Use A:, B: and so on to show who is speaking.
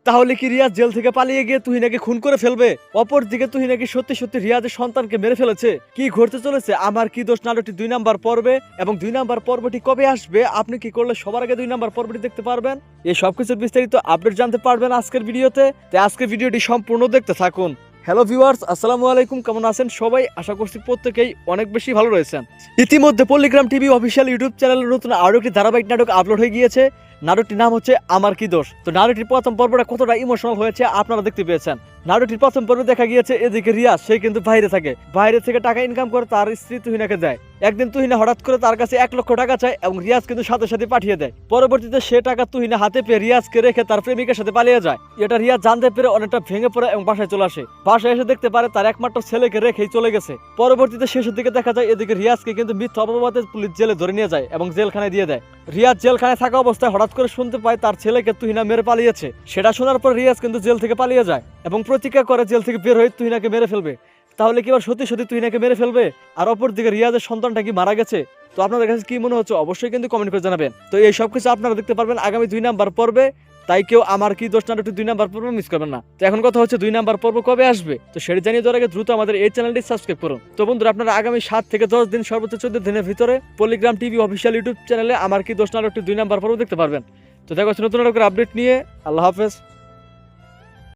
A: তাহলে কি রিয়াজ জেল থেকে পালিয়ে গিয়ে তুহিনাকে খুন করে ফেলবে? অপরদিকে তুহিনা কি সত্যি সত্যি রিয়াজের সন্তানকে মেরে ফেলেছে? কি ঘটতে চলেছে আমার কি দোষ নাটকটি 2 নাম্বার পর্বে, এবং 2 নাম্বার পর্বটি কবে আসবে, আপনি কি করলে সবার আগে 2 নাম্বার পর্বটি দেখতে পারবেন? এই সবকিছুর বিস্তারিত আপডেট জানতে পারবেন আজকের ভিডিওতে। তাই আজকের ভিডিওটি সম্পূর্ণ দেখতে থাকুন। হ্যালো ভিউয়ার্স, আসসালামু আলাইকুম। কেমন আছেন সবাই? আশা করছি প্রত্যেকেই অনেক বেশি ভালো রয়েছেন। ইতিমধ্যে পল্লিগ্রাম টিভি অফিসিয়াল ইউটিউব চ্যানেলের নতুন আরো একটি ধারাবাহিক নাটক আপলোড হয়ে গিয়েছে। নাটকটির নাম হচ্ছে আমার কি দোষ। তো নাটকটির প্রথম পর্বটা কতটা ইমোশনাল হয়েছে আপনারা দেখতে পেয়েছেন। নাটকটির প্রথম পর্বে দেখা গিয়েছে এদিকে রিয়াজ, সে কিন্তু বাইরে থাকে, বাইরে থেকে টাকা ইনকাম করে তার স্ত্রী তুহিনাকে দেয়। একদিন তুহিনা হঠাৎ করে তার কাছে 1 লক্ষ টাকা চায় এবং রিয়াজ কিন্তু সাথে সাথে পাঠিয়ে দেয়। পরবর্তীতে সে টাকা তুহিনা হাতে পেয়ে রিয়াজকে রেখে তার প্রেমিকের সাথে পালিয়ে যায়। এটা রিয়াজ জানতে পেরে অনেকটা ভেঙে পড়ে এবং বাসায় চলে আসে। বাসায় এসে দেখতে পারে তার একমাত্র ছেলেকে রেখেই চলে গেছে। পরবর্তীতে শেষের দিকে দেখা যায় এদিকে রিয়াজকে কিন্তু মিথ্যা অপবাদে পুলিশ জেলে ধরে নিয়ে যায় এবং জেলখানায় দিয়ে দেয়। রিয়াজ জেলখানায় থাকা অবস্থায় হঠাৎ করে শুনতে পায় তার ছেলেকে তুহিনা মেরে পালিয়েছে। সেটা শোনার পর রিয়াজ কিন্তু জেল থেকে পালিয়ে যায় এবং প্রতিজ্ঞা করে জেল থেকে বের হয়ে তুহিনাকে মেরে ফেলবে। তাহলে কি এবার সত্যি সত্যি তুহিনাকে মেরে ফেলবে? আর অপরদিকে রিয়াজের সন্তানটা কি মারা গেছে? তো আপনাদের কাছে কি মনে হচ্ছে অবশ্যই কিন্তু কমেন্ট করে জানাবেন। তো এই সব কিছু আপনারা দেখতে পারবেন আগামী 2 নাম্বার পর্বে। তাই কেউ আমার কি দোষ নাটকটি 2 নাম্বার পর্ব মিস করবেন না। তো এখন কথা হচ্ছে 2 নাম্বার পর্ব কবে আসবে, তো সেটা জানিয়ে দেওয়ার আগে দ্রুত আমাদের এই চ্যানেলটি সাবস্ক্রাইব করুন। তো বন্ধুরা, আপনারা আগামী 7 থেকে 10 দিন, সর্বোচ্চ 14 দিনের ভিতরে পল্লিগ্রাম টিভি অফিসিয়াল ইউটিউব চ্যানেলে আমার কি দোষ নাটকটি 2 নাম্বার পর্ব দেখতে পারবেন। তো দেখা হচ্ছে নতুন নাটকের আপডেট নিয়ে। আল্লাহ হাফেজ।